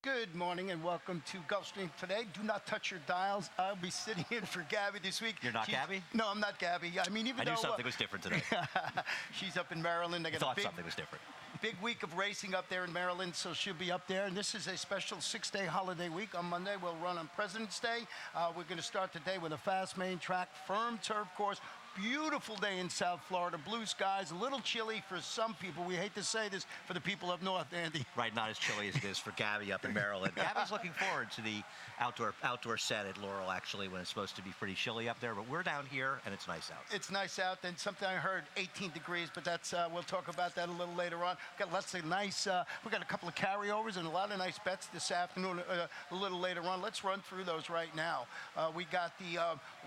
Good morning and welcome to Gulfstream today. Do not touch your dials. I'll be sitting in for Gabby this week. You're not Gabby? No, I'm not Gabby. I mean, I knew something was different today. She's up in Maryland. I thought something was different. Big week of racing up there in Maryland, so she'll be up there. And this is a special 6-day holiday week. On Monday, we'll run on President's Day. We're going to start the day with a fast main track, firm turf course. Beautiful day in South Florida, blue skies, a little chilly for some people. We hate to say this for the people up north, Andy. Right, not as chilly as it is for Gabby up in Maryland. Gabby's looking forward to the outdoor set at Laurel, actually, when it's supposed to be pretty chilly up there. But we're down here, and it's nice out. It's nice out, and something I heard 18 degrees, but that's we'll talk about that a little later on. We've got lots of nice, we got a couple of carryovers and a lot of nice bets this afternoon, a little later on. Let's run through those right now. We got the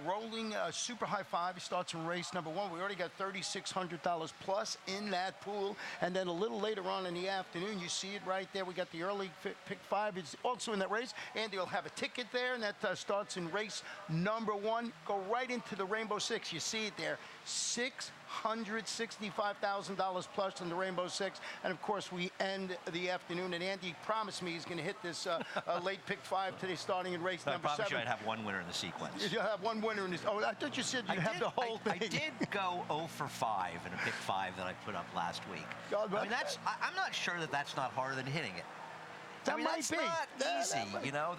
rolling super high five. It starts in race number one. We already got $3,600 plus in that pool. And then a little later on in the afternoon, you see it right there. We got the early pick five. It's also in that race. Andy will have a ticket there, and that starts in race number one. Go right into the Rainbow Six. You see it there. $665,000 plus in the Rainbow Six. And of course, we end the afternoon. And Andy promised me he's going to hit this late pick five today, starting in race number 7. I promise you I'd have one winner in the sequence. You'll have one winner in this. Oh, I thought you said you'd have the whole thing. I did go 0 for 5 in a pick 5 that I put up last week. I mean, I'm not sure that that's not harder than hitting it. That might be. Not easy, you know.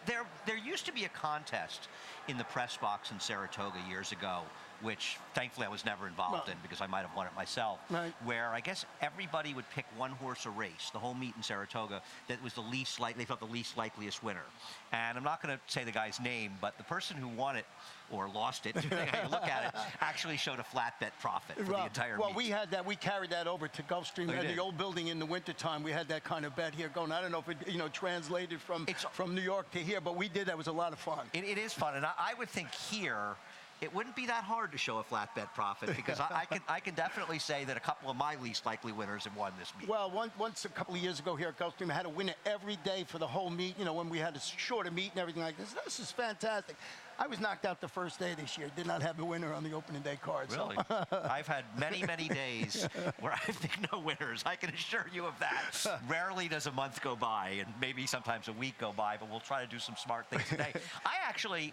There used to be a contest in the press box in Saratoga years ago, which thankfully I was never involved in because I might have won it myself, where I guess everybody would pick one horse a race, the whole meet in Saratoga, that was the least likely, they thought the least likeliest winner. And I'm not going to say the guy's name, but the person who won it, or lost it, depending how you look at it, actually showed a flat bet profit for the entire meet. Well, we had that. We carried that over to Gulfstream. We had the old building in the wintertime. We had that kind of bet here going. I don't know if it, translated from New York to here, but we did. That was a lot of fun. It is fun, and I would think here, it wouldn't be that hard to show a flat bet profit because I can definitely say that a couple of my least likely winners have won this meet. Well, once a couple of years ago here at Gulfstream, I had a winner every day for the whole meet, when we had a shorter meet and everything like this. This is fantastic. I was knocked out the first day this year. Did not have a winner on the opening day card. Really? So. I've had many, many days where I've been no winners. I can assure you of that. Rarely does a month go by, and maybe sometimes a week go by, but we'll try to do some smart things today.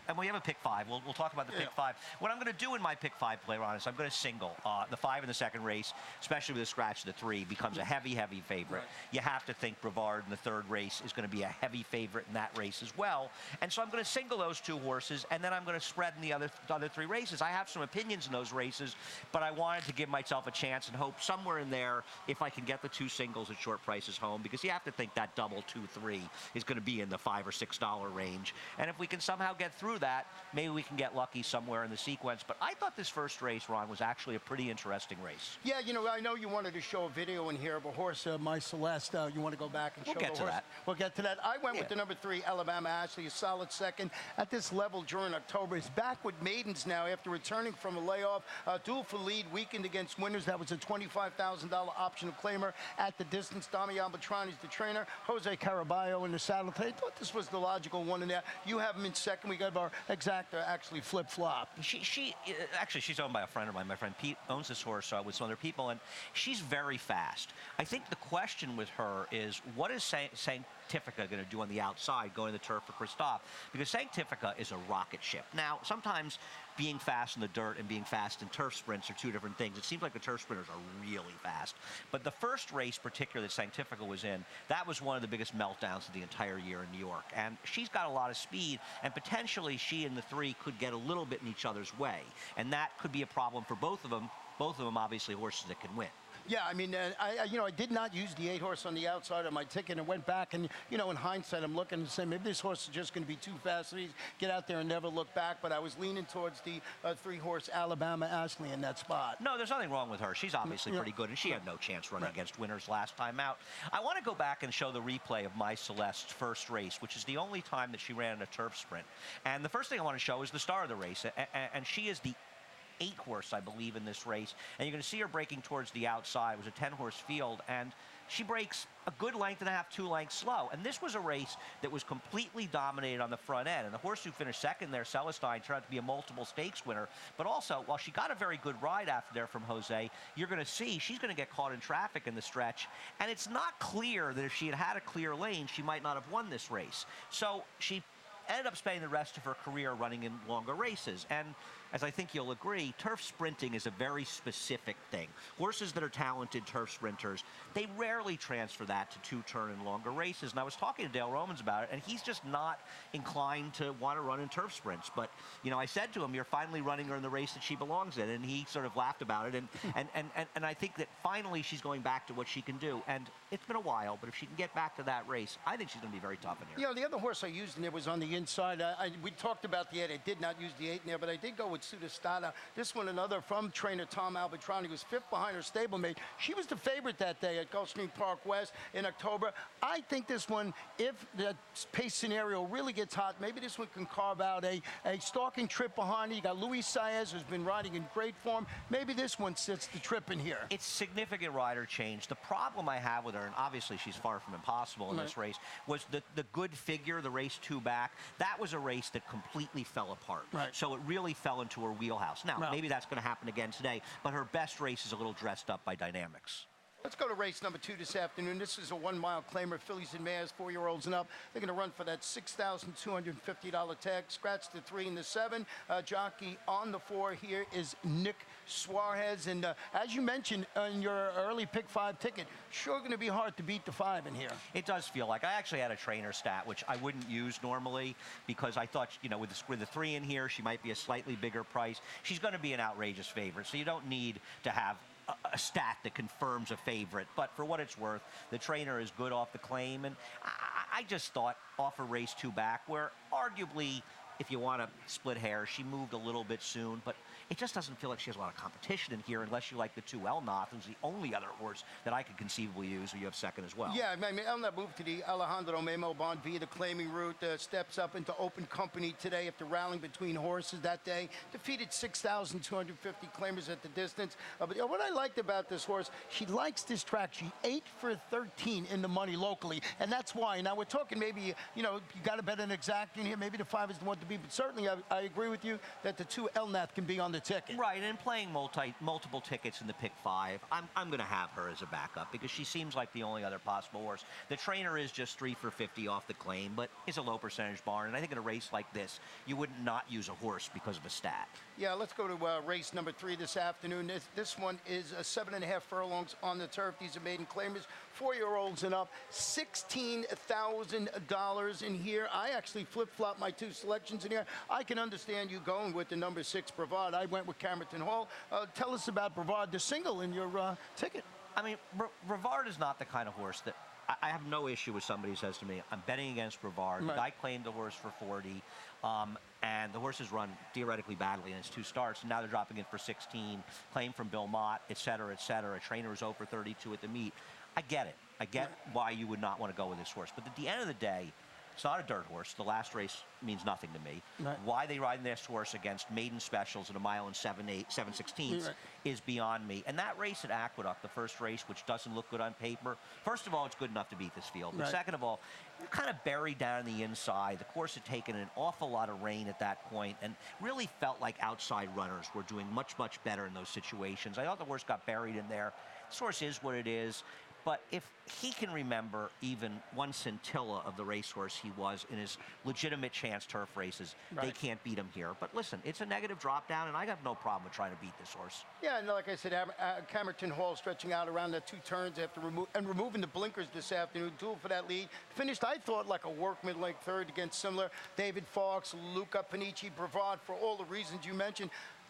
And we have a pick 5. We'll talk about the pick 5. What I'm going to do in my pick 5 play, Ron, is I'm going to single. The 5 in the second race, especially with a scratch of the 3, becomes a heavy, heavy favorite. Right. You have to think Brevard in the third race is going to be a heavy favorite in that race as well. And so I'm going to single those 2 horses, and then I'm going to spread in the other 3 races. I have some opinions in those races, but I wanted to give myself a chance and hope somewhere in there, if I can get the 2 singles at short prices home, because you have to think that double 2-3 is going to be in the $5 or $6 range. And if we can somehow get through that, maybe we can get lucky somewhere in the sequence. But I thought this first race, Ron, was actually a pretty interesting race. Yeah, I know you wanted to show a video in here of a horse, My Celeste. You want to go back and show the horse? We'll get to that. I went with the number 3, Alabama Ashley, a solid second at this level during October. He's back with maidens now after returning from a layoff. Dual for lead, weekend against winners. That was a $25,000 optional claimer at the distance. Dami Albatrani's the trainer. Jose Caraballo in the saddle. I thought this was the logical one in there. You have him in second. We got our exacta actually flip-flop. Actually, she's owned by a friend of mine. My friend Pete owns this horse with some other people, and she's very fast. I think the question with her is, what is Sanctifica going to do on the outside, going to the turf for Christophe? Because Sanctifica is a rocket ship. Now, sometimes being fast in the dirt and being fast in turf sprints are 2 different things. It seems like the turf sprinters are really fast. But the first race, particularly that Sanctifica was in, that was one of the biggest meltdowns of the entire year in New York. And she's got a lot of speed, and potentially she and the 3 could get a little bit in each other's way. And that could be a problem for both of them. Both of them, obviously, horses that can win. Yeah, I mean, I did not use the 8 horse on the outside of my ticket and went back and, in hindsight, I'm looking and saying maybe this horse is just going to be too fast. So get out there and never look back. But I was leaning towards the 3 horse Alabama Ashley in that spot. No, there's nothing wrong with her. She's obviously pretty good, and she had no chance running against winners last time out. I want to go back and show the replay of My Celeste's first race, which is the only time that she ran in a turf sprint. And the first thing I want to show is the star of the race, and she is the 8 horse, I believe, in this race. And you're going to see her breaking towards the outside. It was a 10 horse field, and she breaks a good length and a half, 2 lengths slow. And this was a race that was completely dominated on the front end. And the horse who finished second there, Celestine, turned out to be a multiple stakes winner. But also, while she got a very good ride after there from Jose, you're going to see she's going to get caught in traffic in the stretch. And it's not clear that if she had had a clear lane, she might not have won this race. So she ended up spending the rest of her career running in longer races. And as I think you'll agree, turf sprinting is a very specific thing. Horses that are talented turf sprinters, they rarely transfer that to two-turn and longer races. And I was talking to Dale Romans about it, and he's just not inclined to want to run in turf sprints. But, you know, I said to him, you're finally running her in the race that she belongs in. And he sort of laughed about it. And I think that finally she's going back to what she can do. And it's been a while, but if she can get back to that race, I think she's going to be very tough in here. You know, the other horse I used in there was on the inside. We talked about the 8. I did not use the 8 in there, but I did go with Sudastada. This one, another from trainer Tom Albertrani, was 5th behind her stablemate. She was the favorite that day at Gulfstream Park West in October. I think this one, if the pace scenario really gets hot, maybe this one can carve out a stalking trip behind her. You got Luis Saez, who's been riding in great form. Maybe this one sits the trip in here. It's significant rider change. The problem I have with her, and obviously she's far from impossible in this race, was the good figure, the race 2 back. That was a race that completely fell apart. Right. So it really fell into her wheelhouse. Now, maybe that's going to happen again today, but her best race is a little dressed up by dynamics. Let's go to race number 2 this afternoon. This is a 1-mile claimer, fillies and mares, 4-year-olds and up. They're going to run for that $6,250 tag. Scratch the 3 and the 7. Jockey on the 4 here is Nick Suarez. And as you mentioned in your early pick 5 ticket, sure going to be hard to beat the 5 in here. It does feel like. I actually had a trainer stat, which I wouldn't use normally because I thought, you know, with the 3 in here, she might be a slightly bigger price. She's going to be an outrageous favorite, so you don't need to have a stat that confirms a favorite, but for what it's worth, the trainer is good off the claim, and I just thought off a race 2 back, where arguably, if you want to split hairs, she moved a little bit soon, but it just doesn't feel like she has a lot of competition in here unless you like the 2 Elnath, who's the only other horse that I could conceivably use, who you have second as well. Yeah, I mean, Elnath moved to the Alejandro Memo Bond via the claiming route, steps up into open company today after rallying between horses that day, defeated 6,250 claimers at the distance. But what I liked about this horse, she likes this track. She 8 for 13 in the money locally, and that's why. Now, we're talking maybe, you know, you got to bet an exact in here. Maybe the 5 is the one to beat, but certainly I agree with you that the 2 Elnath can be on the ticket. Right, and playing multiple tickets in the pick 5, I'm going to have her as a backup because she seems like the only other possible horse. The trainer is just 3 for 50 off the claim, but it's a low percentage barn, and I think in a race like this, you would not use a horse because of a stat. Yeah, let's go to race number 3 this afternoon. This one is 7.5 furlongs on the turf. These are maiden claimers, 4-year-olds and up. $16,000 in here. I actually flip-flop my 2 selections in here. I can understand you going with the number 6 Brevard. I went with Camerton Hall. Tell us about Brevard, the single in your ticket. I mean, Brevard is not the kind of horse that I have no issue with somebody who says to me, I'm betting against Brevard. Right. The guy claimed the horse for 40, and the horse has run theoretically badly in its 2 starts, and now they're dropping it for 16, claim from Bill Mott, et cetera, et cetera. A trainer is over 32 at the meet. I get it. I get why you would not want to go with this horse. But at the end of the day, it's not a dirt horse. The last race means nothing to me. Right. Why they ride this horse against maiden specials at a mile and 7/16 is beyond me. And that race at Aqueduct, the first race, which doesn't look good on paper, first of all, it's good enough to beat this field. But second of all, you're kind of buried down the inside. The course had taken an awful lot of rain at that point and really felt like outside runners were doing much, much better in those situations. I thought the horse got buried in there. This horse is what it is. But if he can remember even one scintilla of the racehorse he was in his legitimate chance turf races, they can't beat him here. But listen, it's a negative drop down, and I have no problem with trying to beat this horse. Yeah, and like I said, Camerton Hall stretching out around the 2 turns after removing the blinkers this afternoon. Duel for that lead. Finished, I thought, like a workman-like third against similar David Fox, Luca Panici, Brevard, for all the reasons you mentioned.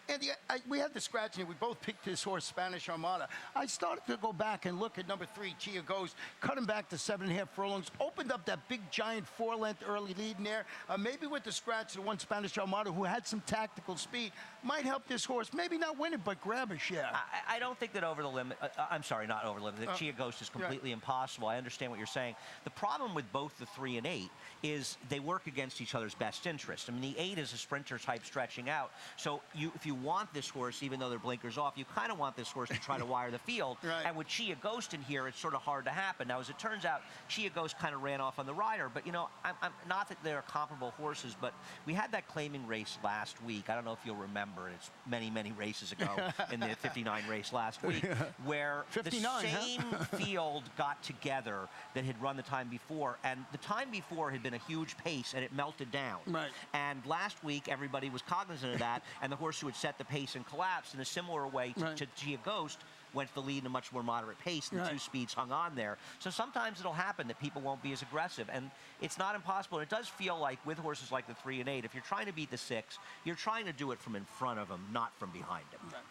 Andy, we had the scratching. We both picked this horse, Spanish Armada. I started to go back and look at number 3, Chia Ghost, cut him back to 7.5 furlongs, opened up that big, giant 4-length early lead in there. Maybe with the scratch, the 1 Spanish Armada, who had some tactical speed, might help this horse. Maybe not win it, but grab a share. I don't think that over the limit, I'm sorry, not over the limit, that Chia Ghost is completely impossible. I understand what you're saying. The problem with both the 3 and 8 is they work against each other's best interest. I mean, the 8 is a sprinter type stretching out. So if you want this horse, even though their blinkers off, you kind of want this horse to try to wire the field. Right. And with Chia Ghost in here, it's sort of hard to happen. Now, as it turns out, Chia Ghost kind of ran off on the rider, but I'm not that they're comparable horses, but we had that claiming race last week. I don't know if you'll remember. It's many, many races ago in the 59 race last week, where 59, the same field got together that had run the time before, and the time before had been a huge pace, and it melted down. Right. And last week, everybody was cognizant of that, and the horse who had set the pace and collapsed in a similar way to Gia Ghost went to the lead in a much more moderate pace, and the two speeds hung on there. So sometimes it'll happen that people won't be as aggressive, and it's not impossible. It does feel like with horses like the 3 and 8, if you're trying to beat the 6, you're trying to do it from in front of them, not from behind them. Right.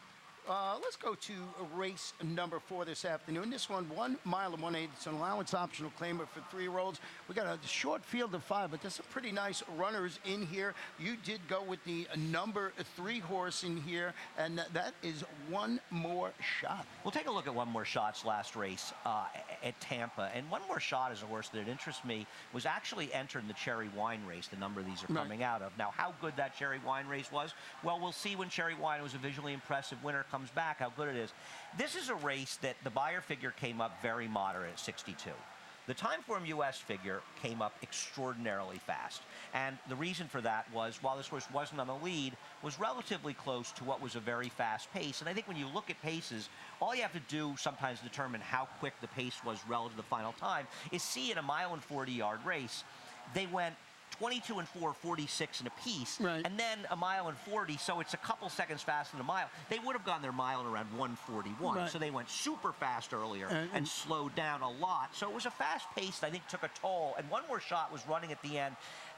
Let's go to race number 4 this afternoon. This one, 1 mile and 1/8. It's an allowance optional claimer for 3-year-olds. We got a short field of 5, but there's some pretty nice runners in here. You did go with the number 3 horse in here, and that is One More Shot. We'll take a look at One More Shot's last race at Tampa. And One More Shot is a horse that interests me, was actually entered in the Cherry Wine race. The number of these are coming out of. Now, how good that Cherry Wine race was, well, we'll see when Cherry Wine was a visually impressive winner comes back, how good it is. This is a race that the buyer figure came up very moderate at 62. The Timeform US figure came up extraordinarily fast. And the reason for that was, while this horse wasn't on the lead, was relatively close to what was a very fast pace. And I think when you look at paces, all you have to do sometimes to determine how quick the pace was relative to the final time is see in a 1.40-yard race, they went 22 and 4, 46 and a piece, and then a 1.40 miles, so it's a couple seconds faster than a mile. They would have gone their mile in around 1:41, so they went super fast earlier and slowed down a lot. So it was a fast pace that I think took a toll, and One More Shot was running at the end.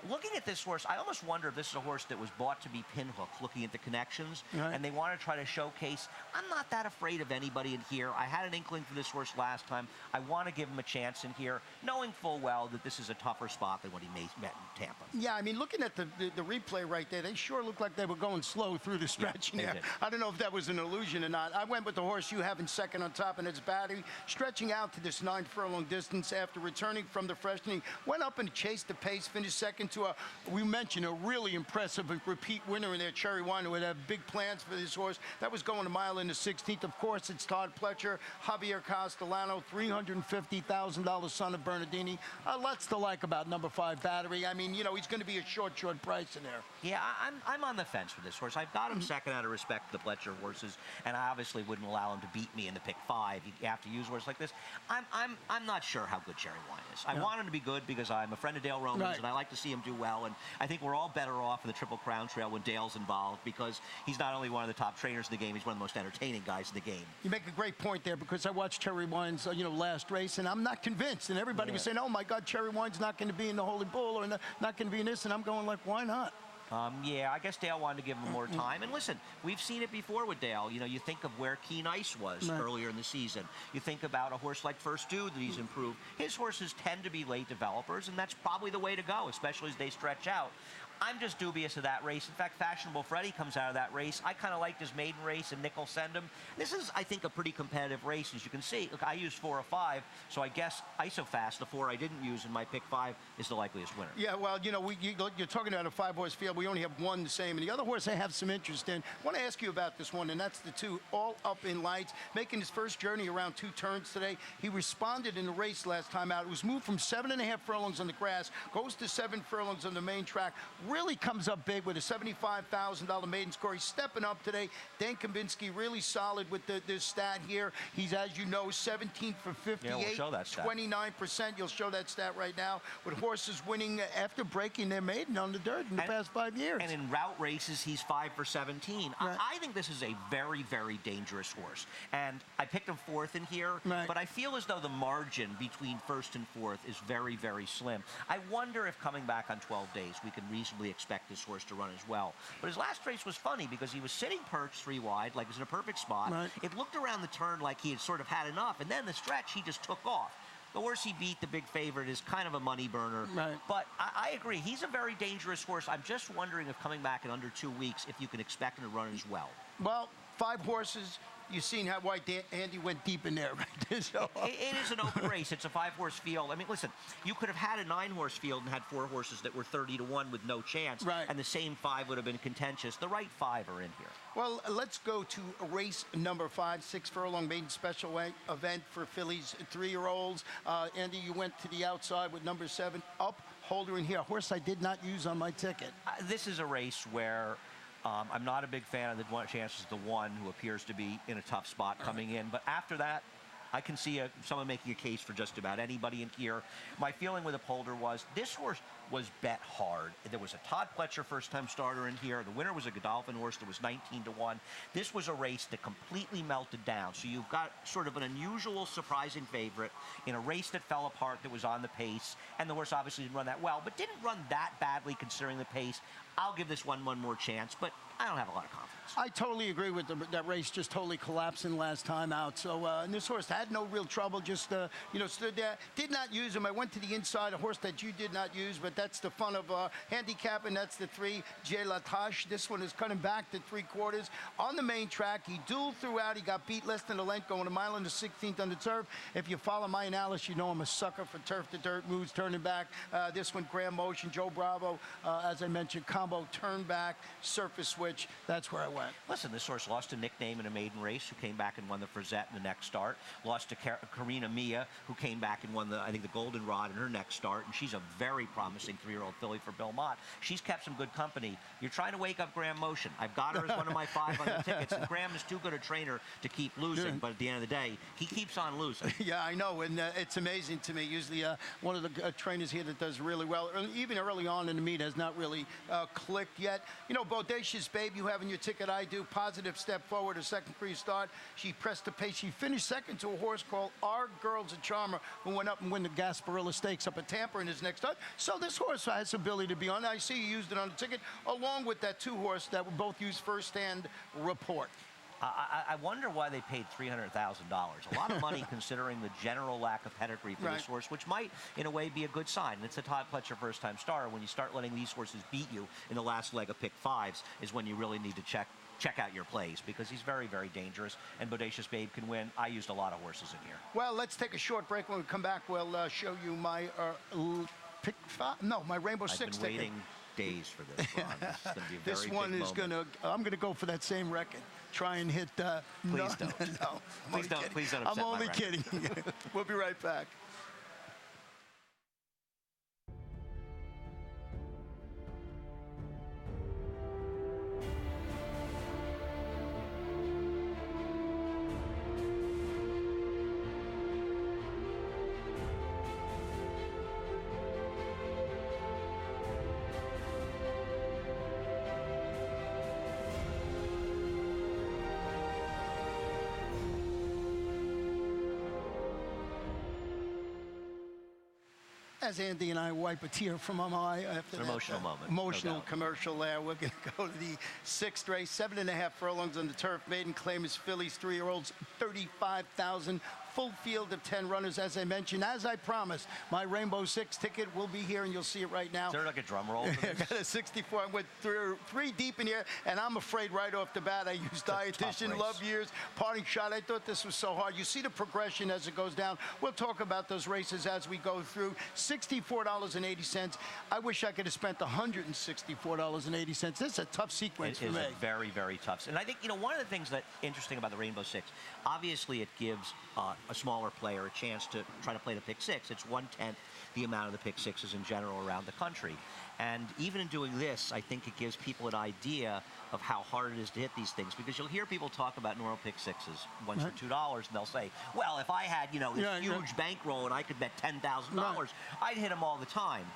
Looking at this horse, I almost wonder if this is a horse that was bought to be pinhooked, looking at the connections, and they want to try to showcase. I'm not that afraid of anybody in here. I had an inkling for this horse last time. I want to give him a chance in here, knowing full well that this is a tougher spot than what he met in Tampa. Yeah, I mean, looking at the replay right there, they sure looked like they were going slow through the stretch there. Did. I don't know if that was an illusion or not. I went with the horse you have in second on top, and its battery, stretching out to this 9-furlong distance after returning from the freshening, went up and chased the pace, finished second to we mentioned a really impressive repeat winner in there, Cherry Wine, who would have big plans for this horse. That was going a mile in the 16th. Of course, it's Todd Pletcher, Javier Castellano, $350,000 son of Bernardini. Lots to like about number 5 battery. I mean, he's going to be a short price in there. Yeah, I'm on the fence with this horse. I've got him second out of respect to the Pletcher horses, and I obviously wouldn't allow him to beat me in the pick 5. You have to use a horse like this. I'm not sure how good Cherry Wine is. I want him to be good because I'm a friend of Dale Romans, and I like to see him do well. And I think we're all better off in the Triple Crown Trail when Dale's involved, because he's not only one of the top trainers in the game, he's one of the most entertaining guys in the game. You make a great point there, because I watched Cherry Wine's last race, and I'm not convinced. And everybody was saying, oh my God, Cherry Wine's not going to be in the Holy Bull, or not going to be in this. And I'm going like, why not? Yeah, I guess Dale wanted to give him more time. And listen, we've seen it before with Dale. You think of where Keen Ice was earlier in the season. You think about a horse like First Dude that he's improved. His horses tend to be late developers, and that's probably the way to go, especially as they stretch out. I'm just dubious of that race. In fact, Fashionable Freddie comes out of that race. I kind of liked his maiden race and Nickel Sendham. This is, I think, a pretty competitive race, as you can see. Look, I used 4 of 5, so I guess Isofast, the 4 I didn't use in my pick 5, is the likeliest winner. Yeah, well, you're talking about a 5-horse field. We only have one the same, and the other horse I have some interest in. I want to ask you about this one, and that's the 2, All Up in Lights, making his first journey around 2 turns today. He responded in the race last time out. It was moved from 7.5 furlongs on the grass, goes to 7 furlongs on the main track. Really comes up big with a $75,000 maiden score. He's stepping up today. Dan Kambinski really solid with this stat here. He's, as you know, 17 for 58, we'll show that stat. 29%. You'll show that stat right now, with horses winning after breaking their maiden on the dirt in the past 5 years. And in route races, he's 5 for 17. I think this is a very, very dangerous horse. And I picked him 4th in here, but I feel as though the margin between 1st and 4th is very, very slim. I wonder if coming back on 12 days, we can reasonably expect this horse to run as well. But his last race was funny because he was sitting perched 3 wide, like he was in a perfect spot. It looked around the turn like he had sort of had enough, and then the stretch, he just took off. The horse he beat, the big favorite, is kind of a money burner. But I agree. He's a very dangerous horse. I'm just wondering if coming back in under 2 weeks, if you can expect him to run as well. Well, 5 horses, You've seen why Andy went deep in there, right? So, It is an open race. It's a 5-horse field. I mean, listen, you could have had a 9-horse field and had 4 horses that were 30-1 with no chance, right. and the same 5 would have been contentious. The right 5 are in here. Well, let's go to race number 5, 6 furlong maiden special event for fillies 3-year-olds. Andy, you went to the outside with number 7, Upholder in here, a horse I did not use on my ticket. This is a race where I'm not a big fan of the chances the one who appears to be in a tough spot coming in. But after that, I can see someone making a case for just about anybody in here. My feeling with Upholder was this horse was bet hard. There was a Todd Pletcher first-time starter in here. The winner was a Godolphin horse that was 19-1. This was a race that completely melted down. So you've got sort of an unusual, surprising favorite in a race that fell apart, that was on the pace, and the horse obviously didn't run that well, but didn't run that badly considering the pace. I'll give this one more chance, but I don't have a lot of confidence. I totally agree with that race just totally collapsing last time out. So and this horse had no real trouble, just stood there. Did not use him. I went to the inside, a horse that you did not use, but that's the fun of handicapping. That's the 3, J. Latache. This one is cutting back to 3/4 on the main track. He dueled throughout. He got beat less than a length, going a mile and the 16th on the turf. If you follow my analysis, you know I'm a sucker for turf to dirt moves, turning back. This one, Graham Motion, Joe Bravo, as I mentioned, combo, turn back, surface switch. That's where I went. Listen, this horse lost a nickname in a maiden race, who came back and won the Frazette in the next start. Lost to Karina Mia, who came back and won I think the Goldenrod in her next start, and she's a very promising 3-year-old filly for Bill Mott. She's kept some good company. You're trying to wake up Graham Motion. I've got her as one of my 5 on the tickets, and Graham is too good a trainer to keep losing, but at the end of the day, he keeps on losing. Yeah, I know, and it's amazing to me. Usually one of the trainers here that does really well, even early on in the meet, has not really clicked yet. You know, Bodacious Babe, you have in your ticket, I do. Positive step forward, a second pre-start. She pressed the pace. She finished second to a horse called Our Girl's a Charmer, who went up and won the Gasparilla Stakes up at Tampa in his next start. So this horse has ability to be on. I see you used it on the ticket, along with that 2 horse that were both used first-hand report. I wonder why they paid $300,000. A lot of money considering the general lack of pedigree for this horse, which might, in a way, be a good sign. And it's a Todd Pletcher first-time starter. When you start letting these horses beat you in the last leg of pick 5s is when you really need to check out your plays, because he's very, very dangerous, and Bodacious Babe can win. I used a lot of horses in here. Well, let's take a short break. When we come back, we'll show you my pick 5. No, my Rainbow 6 ticket. I've been waiting days for this one. This is going to be a very This one big is moment. I'm going to go for that same record. Try and hit. Please don't. No, Please don't upset I'm only my kidding. We'll be right back. As Andy and I wipe a tear from my eye after An that emotional moment, emotional no doubt. commercial there, we're going to go to the 6th race, 7.5 furlongs on the turf. Maiden claim is fillies, 3-year-olds, 35,000. Full field of 10 runners, as I mentioned. As I promised, my Rainbow 6 ticket will be here, and you'll see it right now. Is there like a drum roll for I this? got a 64. I went through 3 deep in here, and I'm afraid right off the bat I used Dietitian, Love Years, Parting Shot. I thought this was so hard. You see the progression as it goes down. We'll talk about those races as we go through. $64.80. I wish I could have spent $164.80. This is a tough sequence for me. It is a very, very tough. And I think, one of the things that's interesting about the Rainbow 6, obviously it gives a smaller player a chance to try to play the pick 6. It's 1/10 the amount of the pick 6s in general around the country. And even in doing this, I think it gives people an idea of how hard it is to hit these things, because you'll hear people talk about normal pick 6s once for $2, and they'll say, well, if I had, this huge bankroll and I could bet $10,000, I'd hit them all the time.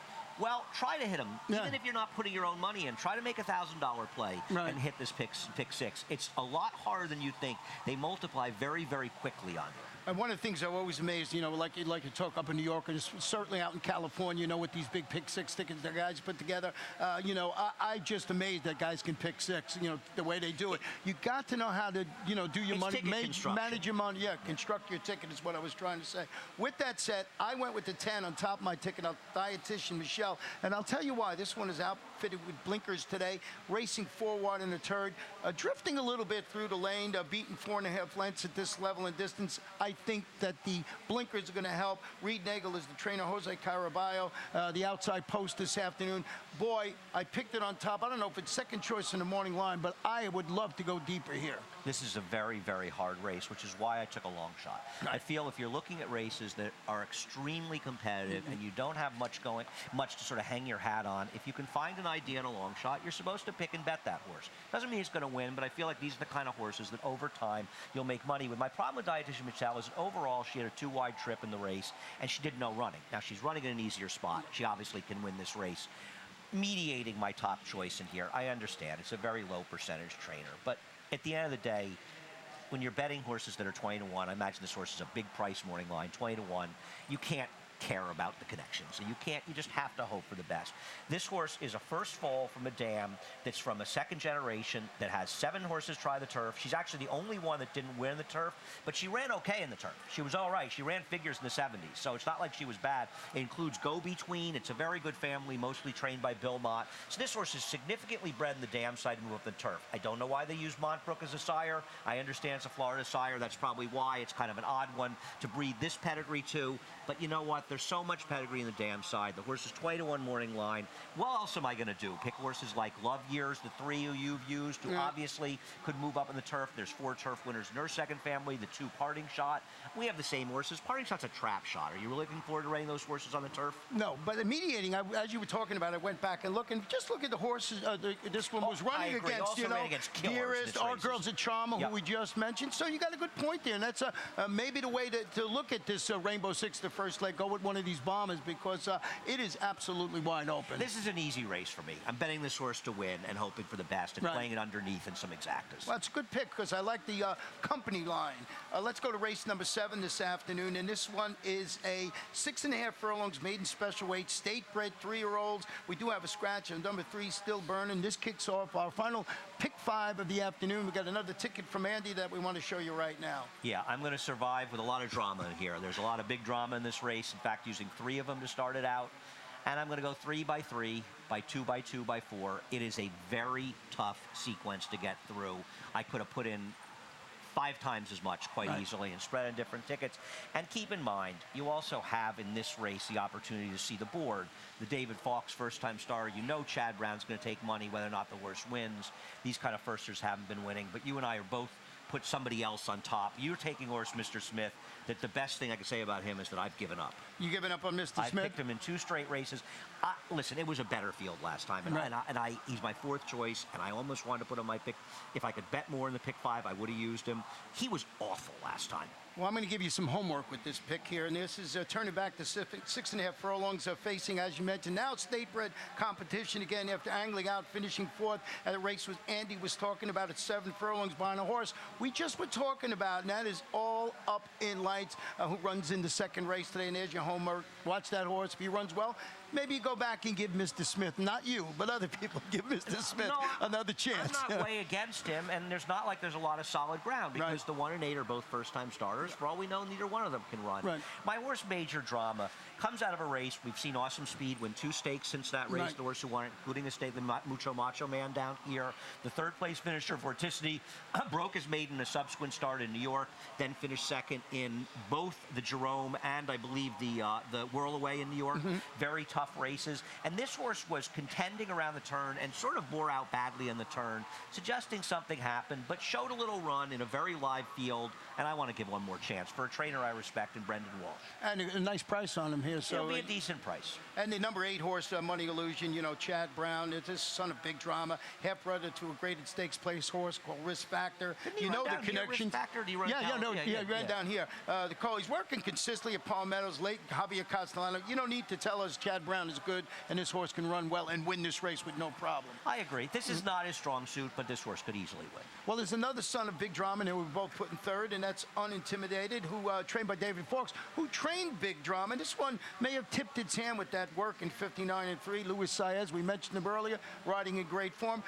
Well, try to hit them. Even if you're not putting your own money in, try to make a $1,000 play and hit this pick 6. It's a lot harder than you think. They multiply very, very quickly on you. And one of the things I'm always amazed, like you talk up in New York, and certainly out in California, with these big pick 6 tickets that guys put together, I just amazed that guys can pick 6, the way they do it. You got to know how to, do your money, manage your money. Yeah, construct your ticket is what I was trying to say. With that said, I went with the 10 on top of my ticket, Dietitian Michelle, and I'll tell you why. This one is out fitted with blinkers today, racing 4 wide in the turn, drifting a little bit through the lane, beating 4.5 lengths at this level and distance. I think that the blinkers are going to help. Reed Nagel is the trainer, Jose Caraballo, the outside post this afternoon. Boy, I picked it on top. I don't know if it's second choice in the morning line, but I would love to go deeper here. This is a very, very hard race, which is why I took a long shot. Right. I feel if you're looking at races that are extremely competitive and you don't have much to sort of hang your hat on, if you can find an idea in a long shot, you're supposed to pick and bet that horse. Doesn't mean it's going to win, but I feel like these are the kind of horses that over time you'll make money with. My problem with Dietitian Michelle is that overall she had a 2-wide trip in the race and she did no running. Now she's running in an easier spot. She obviously can win this race. Mediating my top choice in here, I understand it's a very low percentage trainer, but at the end of the day, when you're betting horses that are 20 to 1, I imagine this horse is a big price morning line, 20 to 1, you can't care about the connections. So you just have to hope for the best. This horse is a first fall from a dam that's from a second generation that has 7 horses try the turf. She's actually the only one that didn't win the turf, but she ran okay in the turf. She was all right. She ran figures in the 70s, so it's not like she was bad. It includes Go Between. It's a very good family, mostly trained by Bill Mott. So this horse is significantly bred in the dam side to move up the turf. I don't know why they use Montbrook as a sire. I understand it's a Florida sire. That's probably why. It's kind of an odd one to breed this pedigree to, but you know what? There's so much pedigree in the dam side. The horse is 20 to 1 morning line. What else am I going to do? Pick horses like Love Years, the 3 who you've used, who obviously could move up in the turf. There's 4 turf winners in her second family, the 2 Parting Shot. We have the same horses. Parting Shot's a trap shot. Are you really looking forward to running those horses on the turf? No, but the mediating, as you were talking about, I went back and looked, and just look at the horses this one was running against, also ran against killers Dearest, Our Girls at Charmer, who we just mentioned. So you got a good point there, and that's maybe the way to look at this Rainbow Six, the first leg. Go with one of these bombers because it is absolutely wide open. This is an easy race for me. I'm betting this horse to win and hoping for the best and playing it underneath in some exactas. Well, it's a good pick because I like the company line. Let's go to race number 7 this afternoon, and this one is a 6.5 furlongs maiden special weight state bred 3-year-olds. We do have a scratch, and number 3 still burning. This kicks off our final pick 5 of the afternoon. We got another ticket from Andy that we want to show you right now. Yeah, I'm going to survive with a lot of drama in here. There's a lot of big drama in this race. In fact, using 3 of them to start it out. And I'm going to go 3 by 3, by 2 by 2 by 4. It is a very tough sequence to get through. I could have put in 5 times as much quite easily and spread in different tickets. And keep in mind, you also have in this race the opportunity to see the board. The David Fox first-time star, you know Chad Brown's going to take money whether or not the horse wins. These kind of firsters haven't been winning, but you and I are both put somebody else on top. You're taking horse Mr. Smith, that the best thing I can say about him is that I've given up. You giving up on Mr. Smith? I picked him in 2 straight races. Listen, it was a better field last time, and he's my 4th choice, and I almost wanted to put him on my pick. If I could bet more in the pick 5, I would have used him. He was awful last time. Well, I'm going to give you some homework with this pick here, and this is turning back to 6.5 furlongs, facing, as you mentioned, now state-bred competition again after angling out, finishing 4th at a race with Andy was talking about at 7 furlongs behind a horse we just were talking about, and that is All Up in Lights, who runs in the second race today, and there's your homework. Watch that horse. If he runs well, maybe you go back and give Mr. Smith, not you, but other people, give Mr. Smith another chance. I'm not way against him, and there's not like there's a lot of solid ground because the 1 and 8 are both first-time starters. For all we know, neither one of them can run. My horse, Major Drama, comes out of a race. We've seen Awesome Speed win 2 stakes since that race. The horse who won it, including a stake, the Mucho Macho Man down here. The 3rd-place finisher, Vorticity, broke his maiden in a subsequent start in New York, then finished 2nd in both the Jerome and, I believe, the Whirlaway in New York. Very tough races. And this horse was contending around the turn and sort of bore out badly in the turn, suggesting something happened, but showed a little run in a very live field, and I want to give one more chance for a trainer I respect in Brendan Walsh. And a nice price on him here. So it'll be a decent price. And the number 8 horse, Money Illusion, you know, Chad Brown, it's a son of big drama, half-brother to a graded stakes place horse called Risk Factor. You know the connection. Ran down here. The call, he's working consistently at Palmetto's, late Javier Castellano. You don't need to tell us Chad Brown is good, and this horse can run well and win this race with no problem. I agree. This is not his strong suit, but this horse could easily win. Well, there's another son of big drama, and we both put in 3rd, and that's Unintimidated, who trained by David Fox, who trained big drama. This one may have tipped its hand with that work in 59 and 3. Luis Saez, we mentioned him earlier, riding in great form.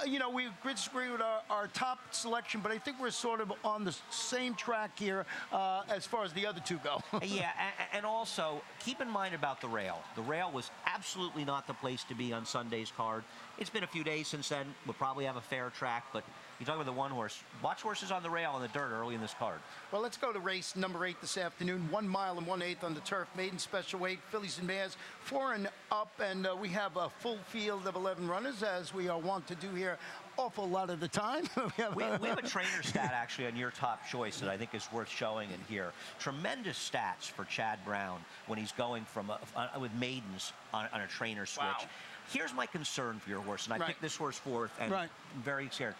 You know, we disagree with our top selection, but I think we're sort of on the same track here as far as the other 2 go. Yeah, and also keep in mind about the rail. The rail was absolutely not the place to be on Sunday's card. It's been a few days since then. We'll probably have a fair track, but you talk about the one horse. Watch horses on the rail on the dirt early in this card. Well, let's go to race number 8 this afternoon. 1 mile and 1/8 on the turf. Maiden special weight, fillies and mares, 4 and up, and we have a full field of 11 runners, as we are wont to do here awful lot of the time. We have a trainer stat actually on your top choice that I think is worth showing in here. Tremendous stats for Chad Brown when he's going from with maidens on a trainer switch. Wow. Here's my concern for your horse, and I picked this horse fourth, and I'm very scared.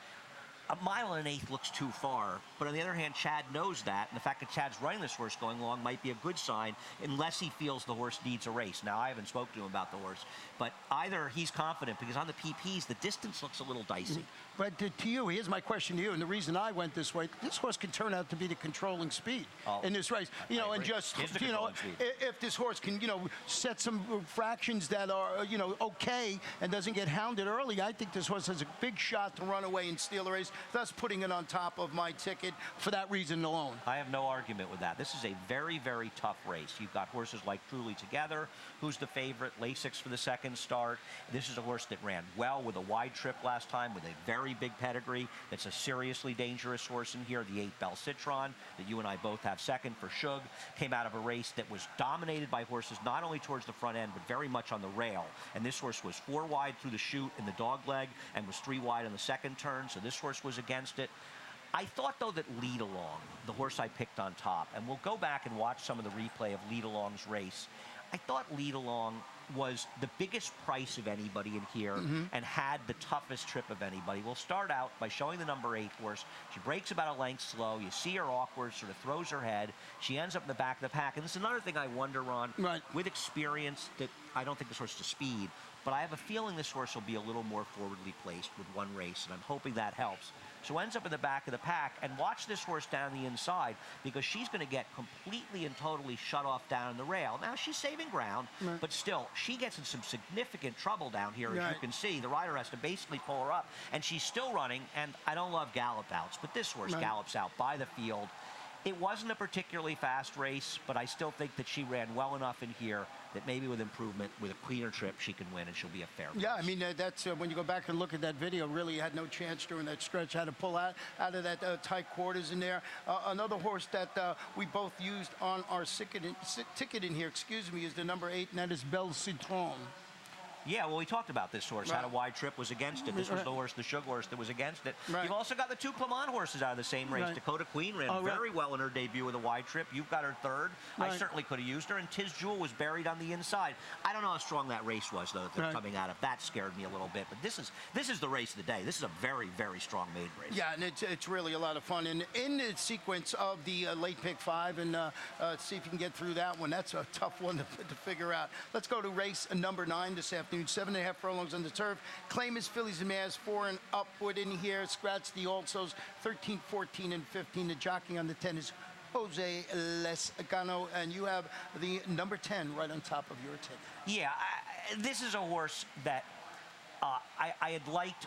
1 mile and 1/8 looks too far, but on the other hand, Chad knows that, and the fact that Chad's running this horse going long might be a good sign, unless he feels the horse needs a race. Now, I haven't spoken to him about the horse, but either he's confident, because on the PPs, the distance looks a little dicey. But to you, here's my question to you, and the reason I went this way, this horse can turn out to be the controlling speed in this race. You know, and just, you know, if this horse can, you know, set some fractions that are, you know, okay, and doesn't get hounded early, I think this horse has a big shot to run away and steal the race, thus putting it on top of my ticket for that reason alone. I have no argument with that. This is a very, very tough race. You've got horses like Truly Together, who's the favorite, Lasix for the second start. This is a horse that ran well with a wide trip last time, with a very big pedigree. That's a seriously dangerous horse in here. The 8 Bell Citron that you and I both have second for Shug came out of a race that was dominated by horses not only towards the front end but very much on the rail. And this horse was 4 wide through the chute in the dog leg and was 3 wide on the second turn. So this horse was against it. I thought, though, that Lead Along, the horse I picked on top, and we'll go back and watch some of the replay of Lead Along's race. I thought Lead Along was the biggest price of anybody in here and had the toughest trip of anybody. We'll start out by showing the number 8 horse. She breaks about a length slow. You see her awkward, sort of throws her head. She ends up in the back of the pack. And this is another thing I wonder, Ron, with experience, that I don't think this horse is speed, but I have a feeling this horse will be a little more forwardly placed with one race, and I'm hoping that helps. So ends up in the back of the pack, and watch this horse down the inside, because she's going to get completely and totally shut off down in the rail. Now, she's saving ground, but still, she gets in some significant trouble down here, as you can see. The rider has to basically pull her up, and she's still running, and I don't love gallop outs, but this horse gallops out by the field. It wasn't a particularly fast race, but I still think that she ran well enough in here that maybe with improvement, with a cleaner trip, she can win and she'll be a fair race. Yeah, I mean, that's when you go back and look at that video, really had no chance during that stretch, had to pull out of that tight quarters in there. Another horse that we both used on our ticket in here, excuse me, is the number 8, and that is Belle Citron. Yeah, well, we talked about this horse. Had a wide trip, was against it. This was the horse, the Shug horse, that was against it. You've also got the 2 Clement horses out of the same race. Dakota Queen ran very well in her debut with a wide trip. You've got her third. I certainly could have used her. And Tiz Jewel was buried on the inside. I don't know how strong that race was, though, that they're coming out of. That scared me a little bit. But this is the race of the day. This is a very, very strong maiden race. Yeah, and it's really a lot of fun. And in the sequence of the late pick 5, and see if you can get through that one. That's a tough one to figure out. Let's go to race number 9 this afternoon. 7.5 furlongs on the turf. Claim is fillies and mares, 4 and upward in here. Scratch the alsos, 13, 14, and 15. The jockey on the 10 is Jose Lescano, and you have the number 10 right on top of your ticket. Yeah, this is a horse that I had liked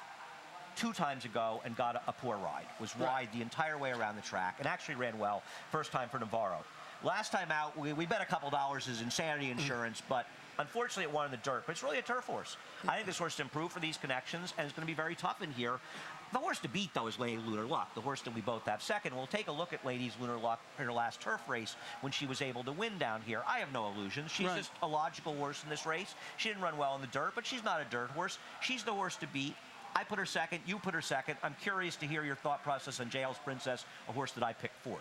2 times ago and got a poor ride. Was wide the entire way around the track and actually ran well. First time for Navarro. Last time out, we bet a couple dollars as insanity insurance, but unfortunately, it won in the dirt, but it's really a turf horse. I think this horse to improve for these connections, and it's going to be very tough in here. The horse to beat, though, is Lady Lunar Luck, the horse that we both have second. We'll take a look at Lady's Lunar Luck in her last turf race when she was able to win down here. I have no illusions. She's just a logical horse in this race. She didn't run well in the dirt, but she's not a dirt horse. She's the horse to beat. I put her second. You put her second. I'm curious to hear your thought process on Jail's Princess, a horse that I picked fourth.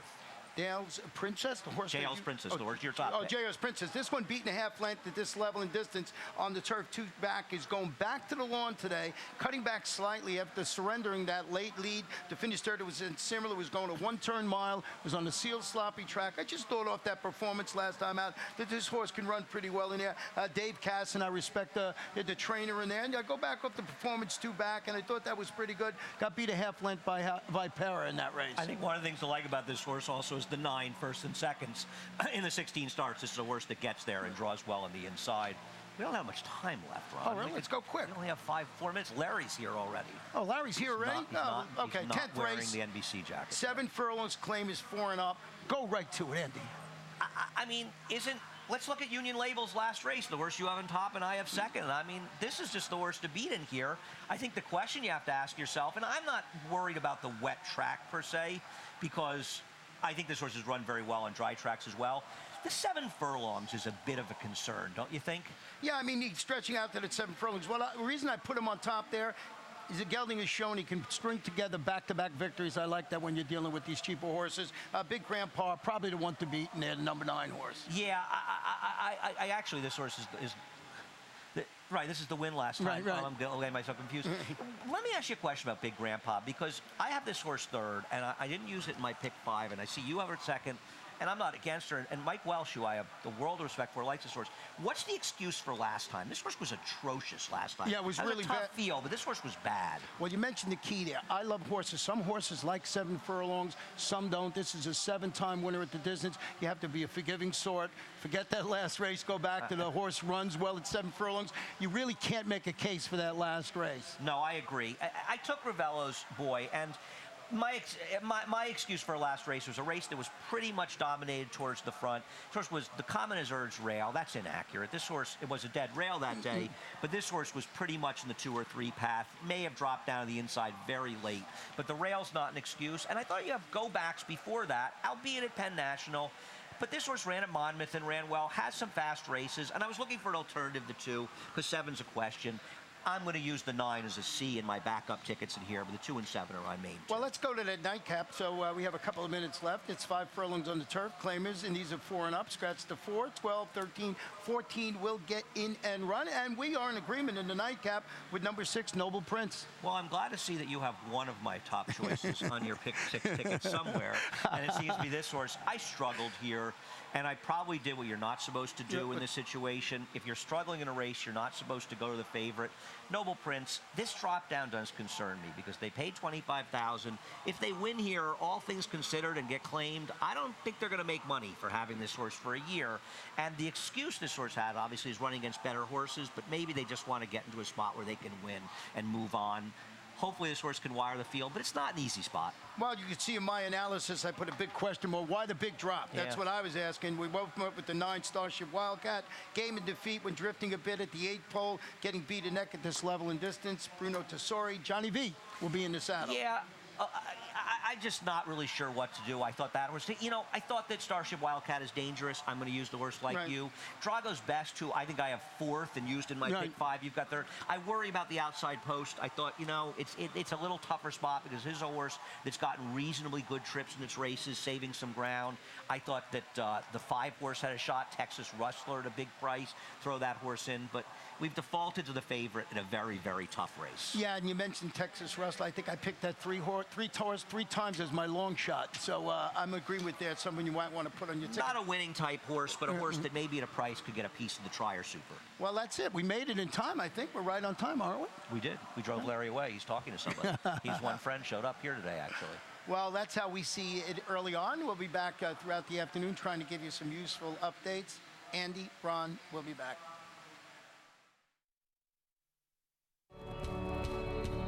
Dale's Princess, the horse. Jail's Princess, the horse, your top pick. Jail's Princess. This one beaten a half length at this level and distance on the turf. 2 back is going back to the lawn today, cutting back slightly after surrendering that late lead to finish third. It was similar. It was going a 1-turn mile. It was on the sealed sloppy track. I just thought off that performance last time out that this horse can run pretty well in there. Dave Cass, and I respect the trainer in there. And I go back up the performance 2 back, and I thought that was pretty good. Got beat a half length by Vipera in that race. I think one of the things to like about this horse also is the 9 first and seconds in the 16 starts. This is a horse that gets there and draws well on the inside. We don't have much time left, Ron. Oh, really? Let's go quick. We only have 4 minutes. Larry's here already. Oh, Larry's here already? Okay, he's not 10th wearing race. The NBC jacket. 7 furlongs, claim is 4 and up. Go right to it, Andy. I mean, isn't let's look at Union Label's last race. The horse you have on top and I have second. I mean, this is just the horse to beat in here. I think the question you have to ask yourself, and I'm not worried about the wet track per se, because I think this horse has run very well on dry tracks as well. The 7 furlongs is a bit of a concern, don't you think? Yeah, I mean, he's stretching out to the 7 furlongs. Well, the reason I put him on top there is that gelding has shown he can string together back-to-back victories. I like that when you're dealing with these cheaper horses. Big Grandpa, probably the one to beat, and they're the number 9 horse. Yeah, I actually, this horse is right, this is the win last time. Right. I'm getting myself confused. Let me ask you a question about Big Grandpa, because I have this horse third, and I didn't use it in my pick 5, and I see you have it second, and I'm not against her. And Mike Welsh, who I have the world of respect for, likes this horse. What's the excuse for last time? This horse was atrocious last time. Yeah, it was really a tough bad. field, but this horse was bad. Well, you mentioned the key there. I love horses. Some horses like 7 furlongs, some don't. This is a 7-time winner at the distance. You have to be a forgiving sort. Forget that last race. Go back to the horse runs well at 7 furlongs. You really can't make a case for that last race. No, I agree. I took Ravello's boy, and my excuse for last race was a race that was pretty much dominated towards the front. This horse was the common as urged rail. That's inaccurate. This horse, it was a dead rail that day, but this horse was pretty much in the 2 or 3 path. May have dropped down to the inside very late, but the rail's not an excuse. And I thought you have go-backs before that, albeit at Penn National. But this horse ran at Monmouth and ran well, has some fast races, and I was looking for an alternative to 2, because 7's a question. I'm going to use the 9 as a C in my backup tickets in here, but the 2 and 7 are my main 2. Well, let's go to that nightcap. So we have a couple of minutes left. It's 5 furlongs on the turf. Claimers, and these are 4 and up. Scratch the 4, 12, 13, 14 will get in and run. And we are in agreement in the nightcap with number 6, Noble Prince. Well, I'm glad to see that you have one of my top choices on your pick 6 ticket somewhere. And it seems to be this horse. I struggled here, and I probably did what you're not supposed to do in this situation. If you're struggling in a race, you're not supposed to go to the favorite. Noble Prince, this drop down does concern me because they paid $25,000. If they win here, all things considered, and get claimed, I don't think they're going to make money for having this horse for a year. And the excuse this horse had, obviously, is running against better horses, but maybe they just want to get into a spot where they can win and move on. Hopefully this horse can wire the field, but it's not an easy spot. Well, you can see in my analysis, I put a big question mark. Why the big drop? That's what I was asking. We both went with the 9 Starship Wildcat. Game and defeat when drifting a bit at the 8th pole, getting beat a neck at this level and distance. Bruno Tessori, Johnny V will be in the saddle. Yeah. I'm just not really sure what to do. I thought that horse, I thought that Starship Wildcat is dangerous. I'm going to use the horse like you. Drago's Best, who I think I have 4th and used in my pick 5. You've got 3rd. I worry about the outside post. I thought, it's a little tougher spot because this is a horse that's gotten reasonably good trips in its races, saving some ground. I thought that the 5 horse had a shot. Texas Rustler at a big price. Throw that horse in. But we've defaulted to the favorite in a very, very tough race. Yeah, and you mentioned Texas Rustler. I think I picked that 3 times as my long shot. So I'm agreeing with that. Someone you might want to put on your ticket. Not a winning type horse, but a horse that maybe at a price could get a piece of the Trier Super. Well, that's it. We made it in time. I think we're right on time, aren't we? We did. We drove Larry away. He's talking to somebody. His one friend showed up here today, actually. Well, that's how we see it early on. We'll be back throughout the afternoon trying to give you some useful updates. Andy, Ron, we'll be back.